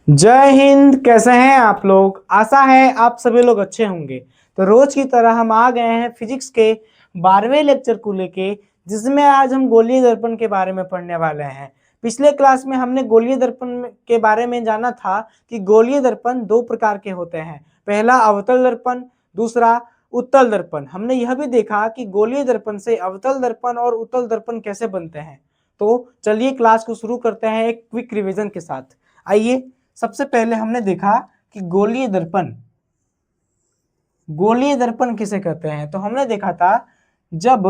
जय हिंद। कैसे हैं आप लोग? आशा है आप सभी लोग अच्छे होंगे। तो रोज की तरह हम आ गए हैं फिजिक्स के 12वें लेक्चर को लेके, जिसमें आज हम गोलीय दर्पण के बारे में पढ़ने वाले हैं। पिछले क्लास में हमने गोलीय दर्पण के बारे में जाना था कि गोलीय दर्पण दो प्रकार के होते हैं। पहला अवतल दर्पण, दूसरा उत्तल दर्पण। हमने यह भी देखा कि गोलीय दर्पण से अवतल दर्पण और उत्तल दर्पण कैसे बनते हैं। तो चलिए क्लास को शुरू करते हैं एक क्विक रिवीजन के साथ। आइए, सबसे पहले हमने देखा कि गोलीय दर्पण किसे कहते हैं। तो हमने देखा था जब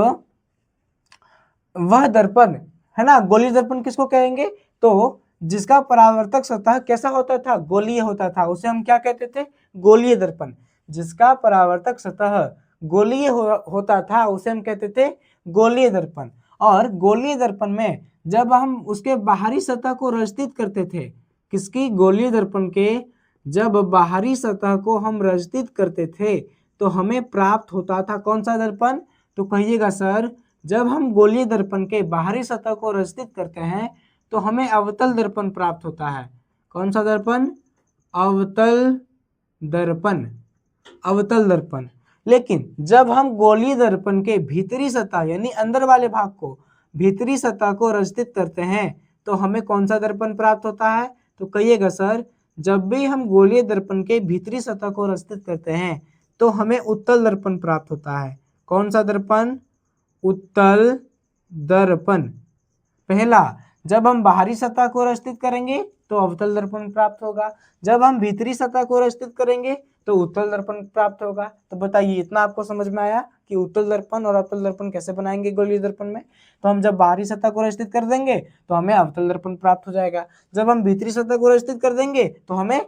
वह दर्पण है ना, गोलीय दर्पण किसको कहेंगे, तो जिसका परावर्तक सतह कैसा होता था, गोलीय होता था, उसे हम क्या कहते थे, गोलीय दर्पण। जिसका परावर्तक सतह गोलीय होता था उसे हम कहते थे गोलीय दर्पण। और गोलीय दर्पण में जब हम उसके बाहरी सतह को रचित करते थे, किसकी, गोलीय दर्पण के जब बाहरी सतह को हम रचित करते थे तो हमें प्राप्त होता था कौन सा दर्पण, तो कहिएगा सर, जब हम गोलीय दर्पण के बाहरी सतह को रचित करते हैं तो हमें अवतल दर्पण प्राप्त होता है। कौन सा दर्पण, अवतल दर्पण, अवतल दर्पण। लेकिन जब हम गोलीय दर्पण के भीतरी सतह यानी अंदर वाले भाग को, भीतरी सतह को रचित करते हैं तो हमें कौन सा दर्पण प्राप्त होता है, तो कहिएगा सर, जब भी हम गोलीय दर्पण के भीतरी सतह को रचित करते हैं तो हमें उत्तल दर्पण प्राप्त होता है। कौन सा दर्पण, उत्तल दर्पण। पहला, जब हम बाहरी सतह को रचित करेंगे तो अवतल दर्पण प्राप्त होगा, जब हम भीतरी सतह को रचित करेंगे तो उत्तल दर्पण प्राप्त होगा। तो बताइए, इतना आपको समझ में आया कि उत्तल दर्पण और अवतल दर्पण कैसे बनाएंगे गोलीय दर्पण में। तो हम जब बाहरी सतह को रचित कर देंगे तो हमें अवतल दर्पण प्राप्त हो जाएगा, जब हम भीतरी सतह को रचित कर देंगे तो हमें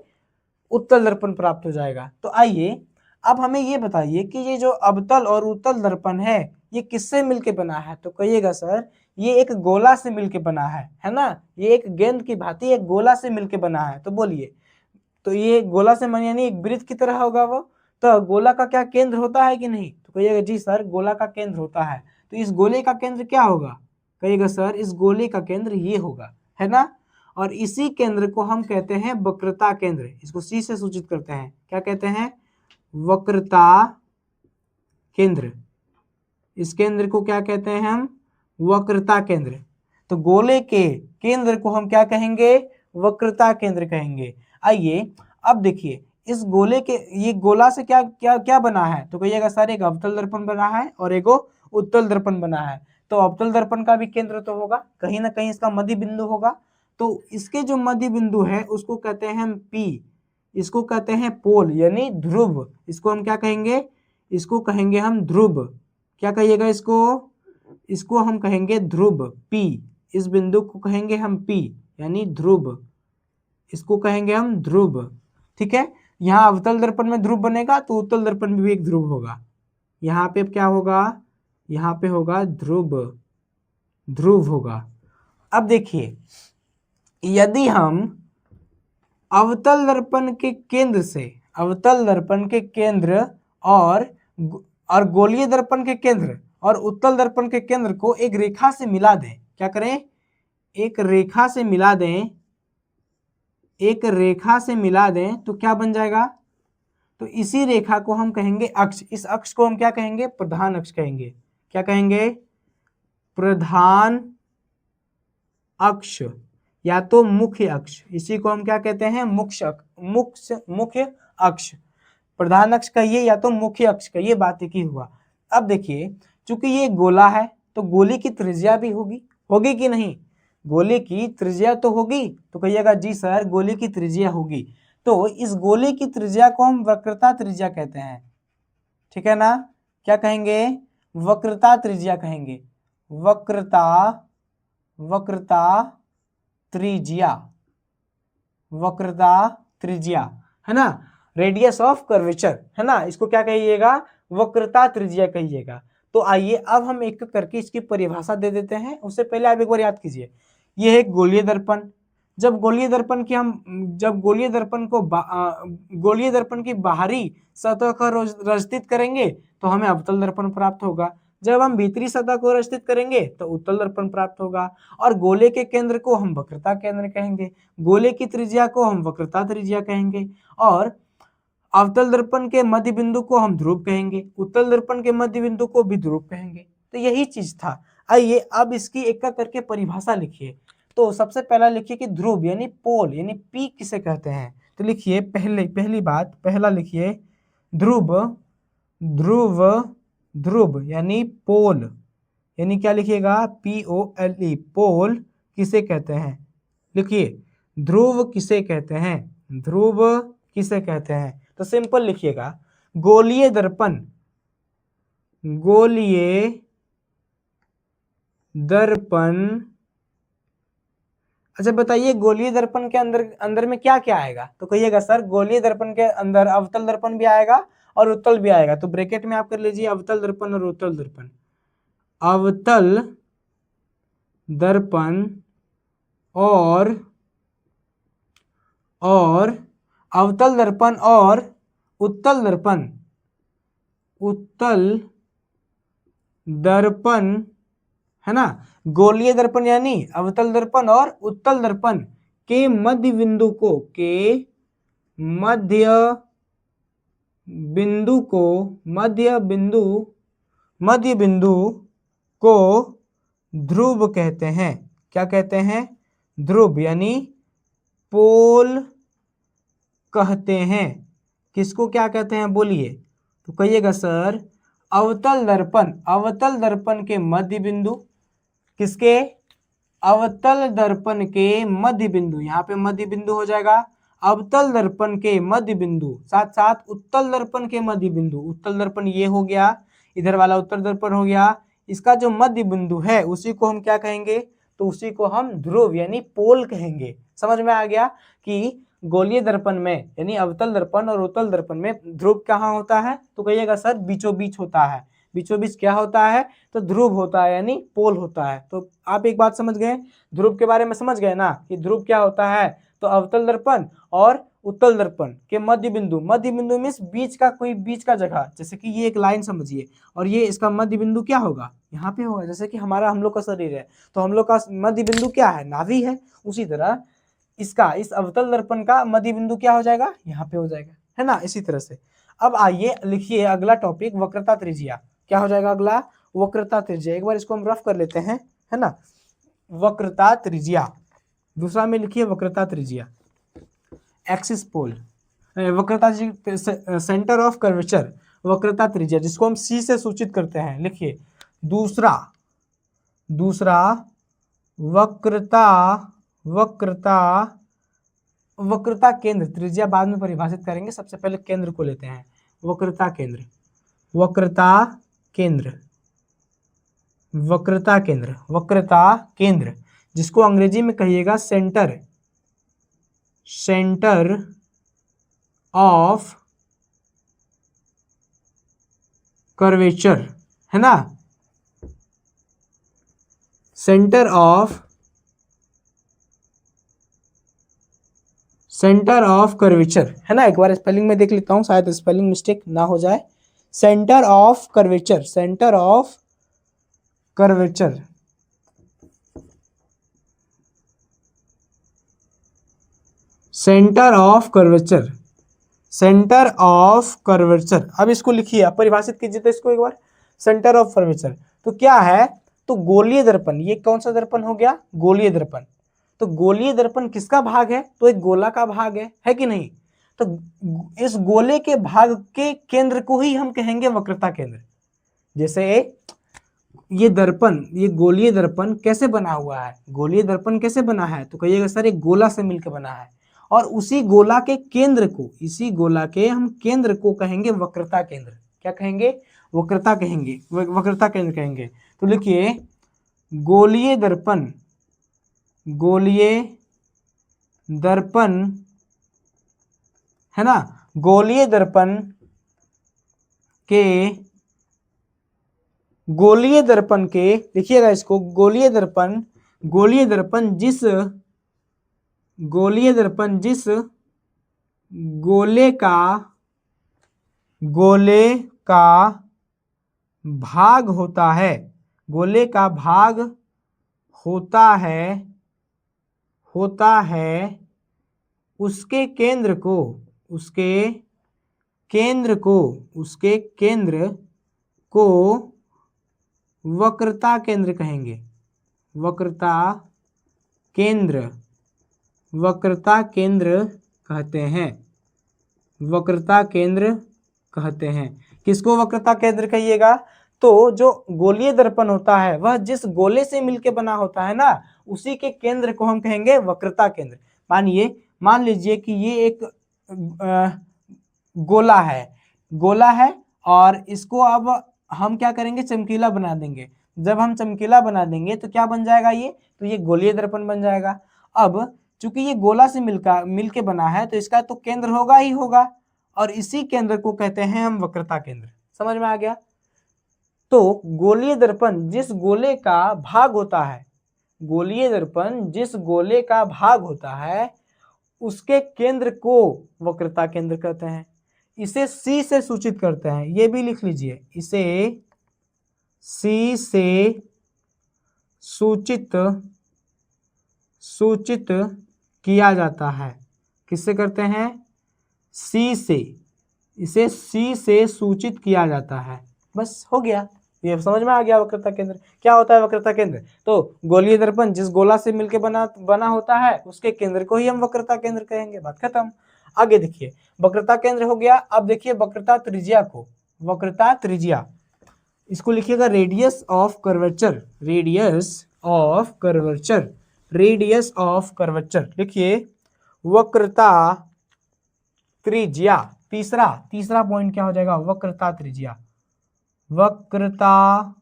उत्तल दर्पण प्राप्त हो जाएगा। तो आइए अब हमें ये बताइए कि ये जो अवतल और उत्तल दर्पण है ये किससे मिलके बना है, तो कहिएगा सर, ये एक गोला से मिलके बना है ना। ये एक गेंद की भांति एक गोला से मिलके बना है। तो बोलिए, तो ये गोला से यानी एक वृत्त की तरह होगा वो। तो गोला का क्या केंद्र होता है कि नहीं, तो कहिएगा जी सर, गोला का केंद्र होता है। तो इस गोले का केंद्र क्या होगा, कहिएगा सर, इस गोले का केंद्र ये होगा, है ना। और इसी केंद्र को हम कहते हैं वक्रता केंद्र। इसको सी से सूचित करते हैं, क्या कहते हैं, वक्रता केंद्र। इस केंद्र को क्या कहते हैं हम, वक्रता केंद्र। तो गोले के केंद्र को हम क्या कहेंगे, वक्रता केंद्र कहेंगे। आइए अब देखिए, इस गोले के, ये गोला से क्या क्या क्या बना है, तो कहिएगा सर, एक अवतल दर्पण बना है और एक उत्तल दर्पण बना है। तो अवतल दर्पण का भी केंद्र तो होगा, कहीं ना कहीं इसका मध्य बिंदु होगा। तो इसके जो मध्य बिंदु है उसको कहते हैं हम पी, इसको कहते हैं पोल यानी ध्रुव। इसको हम क्या कहेंगे, इसको कहेंगे हम ध्रुव। क्या कहिएगा इसको, इसको हम कहेंगे ध्रुव पी। इस बिंदु को कहेंगे हम पी यानी ध्रुव, इसको कहेंगे हम ध्रुव। ठीक है, यहाँ अवतल दर्पण में ध्रुव बनेगा तो उत्तल दर्पण में भी एक ध्रुव होगा। यहाँ पे क्या होगा, यहाँ पे होगा ध्रुव, ध्रुव होगा। अब देखिए, यदि हम अवतल दर्पण के केंद्र से, अवतल दर्पण के केंद्र और गोलीय दर्पण के केंद्र और उत्तल दर्पण के केंद्र को एक रेखा से मिला दें, क्या करें, एक रेखा से मिला दें, एक रेखा से मिला दें तो क्या बन जाएगा, तो इसी रेखा को हम कहेंगे अक्ष। इस अक्ष को हम क्या कहेंगे, प्रधान अक्ष कहेंगे। क्या कहेंगे, प्रधान अक्ष या तो मुख्य अक्ष। इसी को हम क्या कहते हैं, मुख्य अक्ष। प्रधान अक्ष कहिए या तो मुख्य अक्ष कहिए, बात एक ही हुआ। अब देखिए, चूंकि ये गोला है तो गोले की त्रिज्या भी होगी, होगी कि नहीं, गोले की त्रिज्या तो होगी। तो कहिएगा जी सर, गोले की त्रिज्या होगी। तो इस गोले की त्रिज्या को हम वक्रता त्रिज्या कहते हैं, ठीक है ना। क्या कहेंगे, वक्रता त्रिज्या कहेंगे, वक्रता, वक्रता त्रिज्या, वक्रता त्रिज्या, है ना, रेडियस ऑफ कर्वेचर, है ना, इसको क्या कहिएगा, वक्रता त्रिज्या कहिएगा। तो आइए अब हम एक करके इसकी परिभाषा दे देते हैं। उससे पहले आप एक बार याद कीजिए, यह है गोलीय दर्पण। जब गोलीय दर्पण की हम, जब गोलीय दर्पण को गोलीय दर्पण की बाहरी सतह का रचित करेंगे तो हमें अवतल दर्पण प्राप्त होगा। जब हम भीतरी सतह को स्थित करेंगे तो उत्तल दर्पण प्राप्त होगा, और गोले के केंद्र को हम वक्रता केंद्र कहेंगे, गोले की त्रिज्या को हम वक्रता त्रिज्या कहेंगे, और अवतल दर्पण के मध्य बिंदु को हम ध्रुव कहेंगे, उत्तल दर्पण के मध्य बिंदु को भी ध्रुव कहेंगे। तो यही चीज था। आइए अब इसकी एक एक करके परिभाषा लिखिए। तो सबसे पहला लिखिए कि ध्रुव यानी पोल यानी पी किसे कहते हैं। तो लिखिए पहली बात, पहला लिखिए ध्रुव, ध्रुव, ध्रुव यानी पोल, यानी क्या लिखिएगा, POLE, पोल किसे कहते हैं। लिखिए ध्रुव किसे कहते हैं, ध्रुव किसे कहते हैं। तो सिंपल लिखिएगा गोलीय दर्पण, गोलीय दर्पण। अच्छा बताइए गोलीय दर्पण के अंदर में क्या क्या आएगा। तो कहिएगा सर गोलीय दर्पण के अंदर अवतल दर्पण भी आएगा और उत्तल भी आएगा। तो ब्रैकेट में आप कर लीजिए अवतल दर्पण और उत्तल दर्पण, अवतल दर्पण और अवतल दर्पण और उत्तल दर्पण, उत्तल दर्पण है ना। गोलीय दर्पण यानी अवतल दर्पण और उत्तल दर्पण के मध्य बिंदु को, के मध्य बिंदु को, मध्य बिंदु को ध्रुव कहते हैं। क्या कहते हैं, ध्रुव यानी पोल कहते हैं। किसको क्या कहते हैं बोलिए। तो कहिएगा सर अवतल दर्पण, अवतल दर्पण के मध्य बिंदु, किसके, अवतल दर्पण के मध्य बिंदु, यहाँ पे मध्य बिंदु हो जाएगा अवतल दर्पण के मध्य बिंदु, साथ साथ उत्तल दर्पण के मध्य बिंदु। उत्तल दर्पण ये हो गया, इधर वाला उत्तल दर्पण हो गया, इसका जो मध्य बिंदु है उसी को हम क्या कहेंगे, तो उसी को हम ध्रुव यानी पोल कहेंगे। समझ में आ गया कि गोलीय दर्पण में यानी अवतल दर्पण और उत्तल दर्पण में ध्रुव कहाँ होता है। तो कहिएगा सर बीचों बीच होता है। बीचों बीच क्या होता है, तो ध्रुव होता है यानी पोल होता है। तो आप एक बात समझ गए, ध्रुव के बारे में समझ गए ना कि ध्रुव क्या होता है। तो अवतल दर्पण और उत्तल दर्पण के मध्य बिंदु, मध्य बिंदु मीन्स बीच का, कोई बीच का जगह, जैसे कि ये एक लाइन समझिए और ये इसका मध्य बिंदु क्या होगा, यहाँ पे होगा। जैसे कि हम लोग का शरीर है तो हम लोग का मध्य बिंदु क्या है, नाभि है। उसी तरह इसका, इस अवतल दर्पण का मध्य बिंदु क्या हो जाएगा, यहाँ पे हो जाएगा, है ना। इसी तरह से अब आइए लिखिए अगला टॉपिक वक्रता त्रिज्या। क्या हो जाएगा अगला, वक्रता त्रिज्या। एक बार इसको हम रफ कर लेते हैं, है ना। वक्रता त्रिज्या, दूसरा में लिखिए वक्रता त्रिज्या, एक्सिस पोल, वक्रता, सेंटर ऑफ कर्वेचर, वक्रता त्रिज्या, जिसको हम C से सूचित करते हैं। लिखिए दूसरा वक्रता केंद्र, त्रिज्या बाद में परिभाषित करेंगे, सबसे पहले केंद्र को लेते हैं। वक्रता केंद्र, जिसको अंग्रेजी में कहिएगा सेंटर ऑफ कर्वेचर, है ना। सेंटर ऑफ कर्वेचर, है ना। एक बार स्पेलिंग में देख लेता हूं, शायद स्पेलिंग मिस्टेक ना हो जाए। Centre of curvature, centre of curvature, centre of curvature, centre of curvature. अब इसको लिखिए, आप परिभाषित कीजिए तो इसको एक बार, सेंटर ऑफ कर्वेचर। तो क्या है, तो गोलीय दर्पण, ये कौन सा दर्पण हो गया, गोलीय दर्पण। तो गोलीय दर्पण किसका भाग है, तो एक गोला का भाग है कि नहीं। तो इस गोले के भाग के केंद्र को ही हम कहेंगे वक्रता केंद्र। जैसे ये दर्पण, ये गोलीय दर्पण कैसे बना हुआ है, गोलीय दर्पण कैसे बना है, तो कहिएगा सर एक गोला से मिलकर बना है, और उसी गोला के केंद्र को, इसी गोला के हम केंद्र को कहेंगे वक्रता केंद्र। क्या कहेंगे, वक्रता कहेंगे, वक्रता केंद्र कहेंगे। तो लिखिए गोलीय दर्पण, है ना, गोलीय दर्पण के लिखिएगा इसको, गोलीय दर्पण जिस गोले का भाग होता है, गोले का भाग होता है उसके केंद्र को वक्रता केंद्र कहेंगे। वक्रता केंद्र कहते हैं। वक्रता केंद्र कहते हैं। किसको वक्रता केंद्र कहिएगा? तो जो गोलीय दर्पण होता है वह जिस गोले से मिलकर बना होता है ना, उसी के केंद्र को हम कहेंगे वक्रता केंद्र। मान लीजिए कि ये एक गोला है और इसको अब हम क्या करेंगे, चमकीला बना देंगे। जब हम चमकीला बना देंगे तो क्या बन जाएगा ये? तो ये गोलीय दर्पण बन जाएगा। अब चूंकि ये गोला से मिलके बना है तो इसका तो केंद्र होगा ही होगा, और इसी केंद्र को कहते हैं हम वक्रता केंद्र। समझ में आ गया? तो गोलीय दर्पण जिस गोले का भाग होता है, गोलीय दर्पण जिस गोले का भाग होता है उसके केंद्र को वक्रता केंद्र कहते हैं। इसे C से सूचित करते हैं, ये भी लिख लीजिए। इसे C से सूचित किया जाता है। किससे करते हैं? C से। इसे C से सूचित किया जाता है। बस हो गया, ये समझ में आ गया वक्रता केंद्र क्या होता है। वक्रता केंद्र तो गोलीय दर्पण जिस गोला से मिलकर बना होता है उसके केंद्र को ही हम वक्रता केंद्र कहेंगे। बात खत्म। आगे देखिए, वक्रता केंद्र हो गया। अब देखिए वक्रता त्रिज्या को। वक्रता त्रिज्या इसको लिखिएगा radius of curvature. Radius of curvature लिखिए वक्रता त्रिज्या। तीसरा पॉइंट क्या हो जाएगा? वक्रता त्रिज्या। वक्रता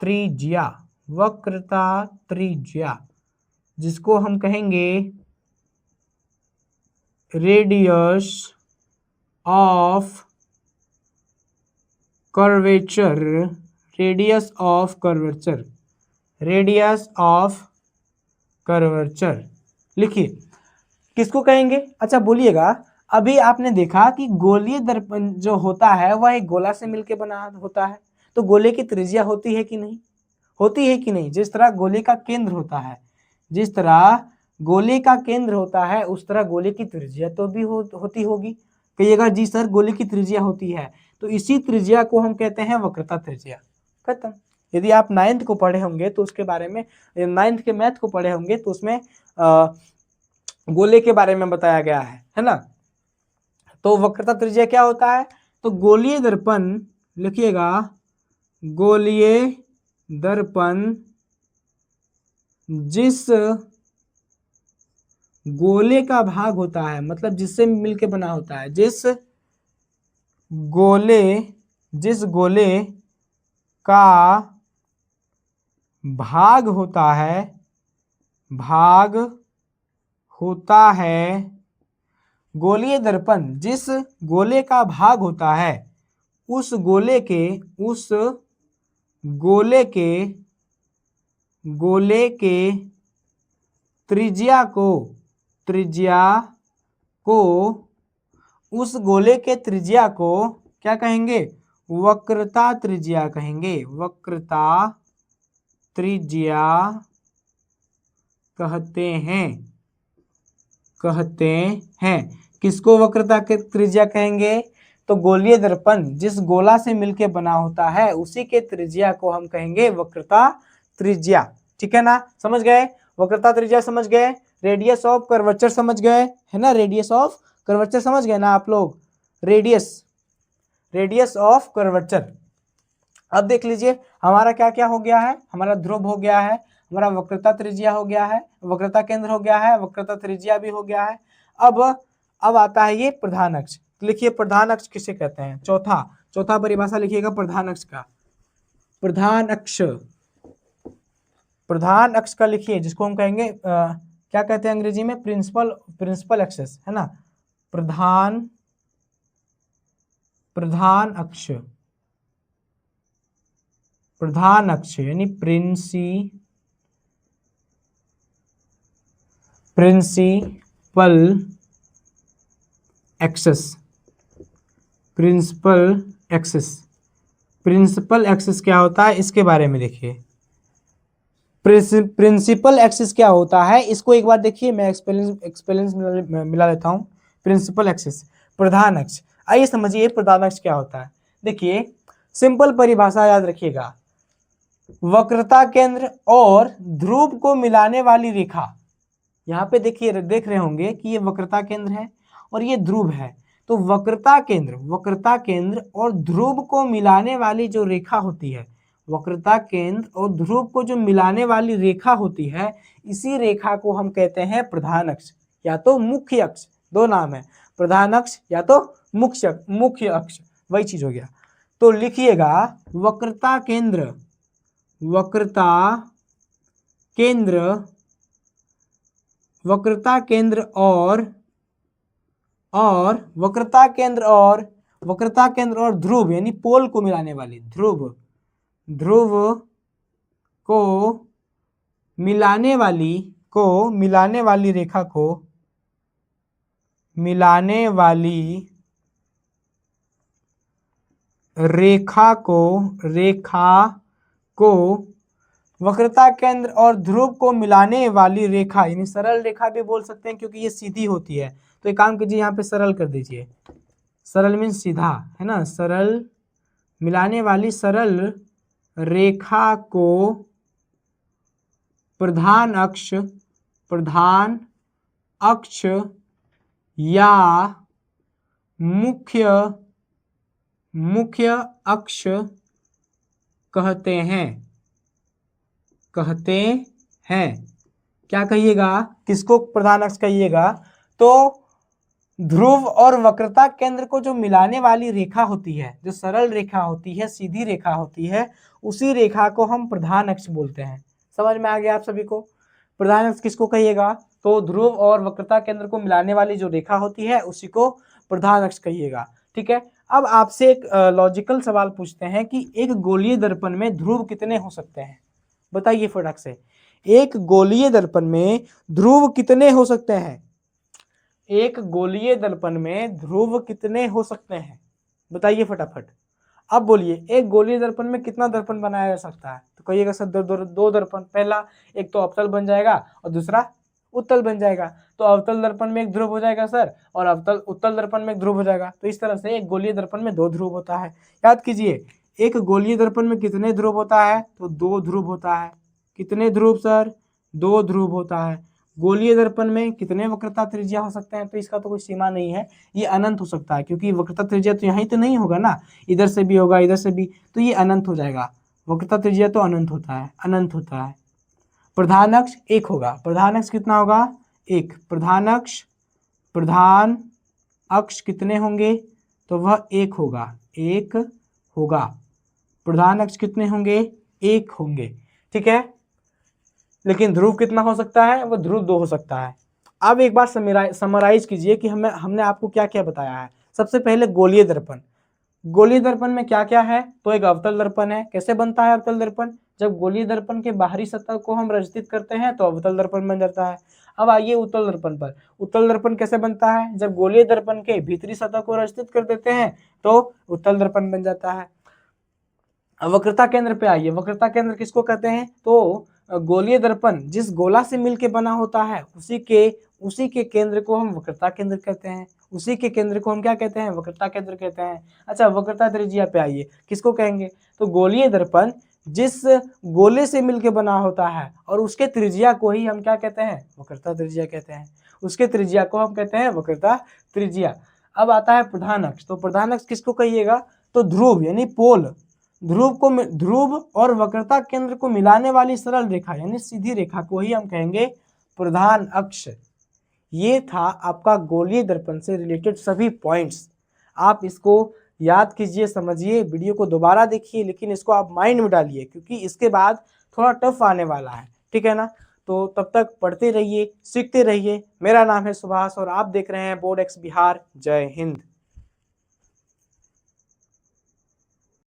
त्रिज्या जिसको हम कहेंगे रेडियस ऑफ कर्वेचर। लिखिए किसको कहेंगे? अच्छा बोलिएगा, अभी आपने देखा कि गोलीय दर्पण जो होता है वह एक गोला से मिलकर बना होता है, तो गोले की त्रिज्या होती है कि नहीं? होती है कि नहीं? जिस तरह गोले का केंद्र होता है उस तरह गोले की त्रिज्या तो भी होती होगी। कहिएगा जी सर गोले की त्रिज्या होती है, तो इसी त्रिज्या को हम कहते हैं वक्रता त्रिज्या। खत्म। यदि आप 9th को पढ़े होंगे तो उसके बारे में, 9th के मैथ को पढ़े होंगे तो उसमें गोले के बारे में बताया गया है ना। तो वक्रता त्रिज्या क्या होता है? तो गोलीय दर्पण लिखिएगा, गोलीय दर्पण जिस गोले का भाग होता है, मतलब जिससे मिलके बना होता है, जिस गोले का भाग होता है गोलीय दर्पण जिस गोले का भाग होता है उस गोले के त्रिज्या को क्या कहेंगे? वक्रता त्रिज्या कहेंगे। वक्रता त्रिज्या कहते हैं। किसको वक्रता के त्रिज्या कहेंगे? तो गोलीय दर्पण जिस गोला से मिलके बना होता है उसी के त्रिज्या को हम कहेंगे वक्रता त्रिज्या। ठीक है ना? समझ गए? वक्रता त्रिज्या समझ गए? रेडियस ऑफ कर्वेचर समझ गए है ना? रेडियस ऑफ कर्वेचर समझ गए ना आप लोग? Radius of curvature. अब देख लीजिए हमारा क्या क्या हो गया है। हमारा ध्रुव हो गया है, हमारा वक्रता त्रिज्या हो गया है, वक्रता केंद्र हो गया है, वक्रता त्रिज्या भी हो गया है। अब आता है ये प्रधान अक्ष। लिखिए प्रधान अक्ष किसे कहते हैं? चौथा परिभाषा लिखिएगा प्रधान अक्ष का। प्रधान अक्ष का लिखिए, जिसको हम कहेंगे क्या कहते हैं अंग्रेजी में? प्रिंसिपल एक्सिस है ना। प्रधान अक्ष यानी प्रिंसिपल एक्सिस। प्रिंसिपल एक्सिस क्या होता है इसके बारे में देखिए। प्रिंसिपल एक्सिस क्या होता है इसको एक बार देखिए, मैं एक्सपेलेंस मिला लेता हूँ। प्रिंसिपल एक्सिस, प्रधान अक्ष। आइए समझिए प्रधान अक्ष क्या होता है। देखिए सिंपल परिभाषा याद रखिएगा, वक्रता केंद्र और ध्रुव को मिलाने वाली रेखा। यहाँ पे देखिए देख रहे होंगे कि ये वक्रता केंद्र है और ये ध्रुव है। तो वक्रता केंद्र और ध्रुव को मिलाने वाली जो रेखा होती है, वक्रता केंद्र और ध्रुव को जो मिलाने वाली रेखा होती है, इसी रेखा को हम कहते हैं प्रधान अक्ष या तो मुख्य अक्ष। दो नाम है, प्रधान अक्ष या तो मुख्य अक्ष, वही चीज हो गया। तो लिखिएगा वक्रता केंद्र और ध्रुव यानी पोल को मिलाने वाली, ध्रुव को मिलाने वाली रेखा को वक्रता केंद्र और ध्रुव को मिलाने वाली रेखा, यानी सरल रेखा भी बोल सकते हैं क्योंकि ये सीधी होती है। तो एक काम कीजिए, यहाँ पे सरल कर दीजिए। सरल मीन्स सीधा है ना, सरल मिलाने वाली सरल रेखा को प्रधान अक्ष या मुख्य अक्ष कहते हैं। क्या कहिएगा, किसको प्रधान अक्ष कहिएगा? तो ध्रुव और वक्रता केंद्र को जो मिलाने वाली रेखा होती है, जो सरल रेखा होती है, सीधी रेखा होती है, उसी रेखा को हम प्रधान अक्ष बोलते हैं। समझ में आ गया आप सभी को? प्रधान अक्ष किसको कहिएगा? तो ध्रुव और वक्रता केंद्र को मिलाने वाली जो रेखा होती है उसी को प्रधान अक्ष कहिएगा। ठीक है। अब आपसे एक लॉजिकल सवाल पूछते हैं कि एक गोलीय दर्पण में ध्रुव कितने हो सकते हैं? बताइए फटाक से, एक गोलीय दर्पण में ध्रुव कितने हो सकते हैं? एक गोलीय दर्पण में ध्रुव कितने हो सकते हैं? बताइए फटाफट। अब बोलिए, एक गोलीय दर्पण में कितना दर्पण बनाया जा सकता है? तो कहिएगा सर दो दर्पण। पहला एक तो अवतल बन जाएगा और दूसरा उत्तल बन जाएगा। तो अवतल दर्पण में एक ध्रुव हो जाएगा सर, और उत्तल दर्पण में एक ध्रुव हो जाएगा। तो इस तरह से एक गोलीय दर्पण में दो ध्रुव होता है। याद कीजिए, एक गोलीय दर्पण में कितने ध्रुव होता है? तो दो ध्रुव होता है। कितने ध्रुव सर? दो ध्रुव होता है। गोलीय दर्पण में कितने वक्रता त्रिज्या हो सकते हैं? तो इसका तो कोई सीमा नहीं है, ये अनंत हो सकता है, क्योंकि वक्रता त्रिज्या तो यहीं तो नहीं होगा ना, इधर से भी होगा, इधर से भी, तो ये अनंत हो जाएगा। वक्रता त्रिज्या तो अनंत होता है। प्रधान अक्ष एक होगा। प्रधान अक्ष कितना होगा? एक। प्रधान अक्ष कितने होंगे? तो वह एक होगा। प्रधान अक्ष कितने होंगे? एक होंगे। ठीक है। लेकिन ध्रुव कितना हो सकता है? वो ध्रुव दो हो सकता है। अब एक बार समराइज कीजिए कि हमने आपको क्या क्या बताया है। सबसे पहले गोलीय दर्पण। गोलीय दर्पण में क्या क्या है? तो एक अवतल दर्पण है। कैसे बनता है अवतल दर्पण? जब गोलीय दर्पण के बाहरी सतह को हम रचित करते हैं तो अवतल दर्पण बन जाता है। अब आइए उत्तल दर्पण पर। उत्तल दर्पण कैसे बनता है? जब गोलीय दर्पण के भीतरी सतह को रचित कर देते हैं तो उत्तल दर्पण बन जाता है। वक्रता केंद्र पे आइए। वक्रता केंद्र किसको कहते हैं? तो गोलीय दर्पण जिस गोला से मिलके बना होता है उसी के केंद्र को हम वक्रता केंद्र कहते हैं। उसी के केंद्र को हम क्या कहते हैं? वक्रता केंद्र कहते हैं। अच्छा, वक्रता त्रिज्या पे आइए, किसको कहेंगे? तो गोलीय दर्पण जिस गोले से मिलके बना होता है और उसके त्रिज्या को ही हम क्या कहते हैं? वक्रता त्रिज्या कहते हैं। उसके त्रिज्या को हम कहते हैं वक्रता त्रिज्या। अब आता है प्रधान अक्ष। तो प्रधान अक्ष किसको कहिएगा? तो ध्रुव यानी पोल, ध्रुव और वक्रता केंद्र को मिलाने वाली सरल रेखा यानी सीधी रेखा को ही हम कहेंगे प्रधान अक्ष। ये था आपका गोलीय दर्पण से रिलेटेड सभी पॉइंट्स। आप इसको याद कीजिए, समझिए, वीडियो को दोबारा देखिए, लेकिन इसको आप माइंड में डालिए क्योंकि इसके बाद थोड़ा टफ आने वाला है। ठीक है ना? तो तब तक पढ़ते रहिए, सीखते रहिए। मेरा नाम है सुभाष और आप देख रहे हैं बोर्ड एक्स बिहार। जय हिंद।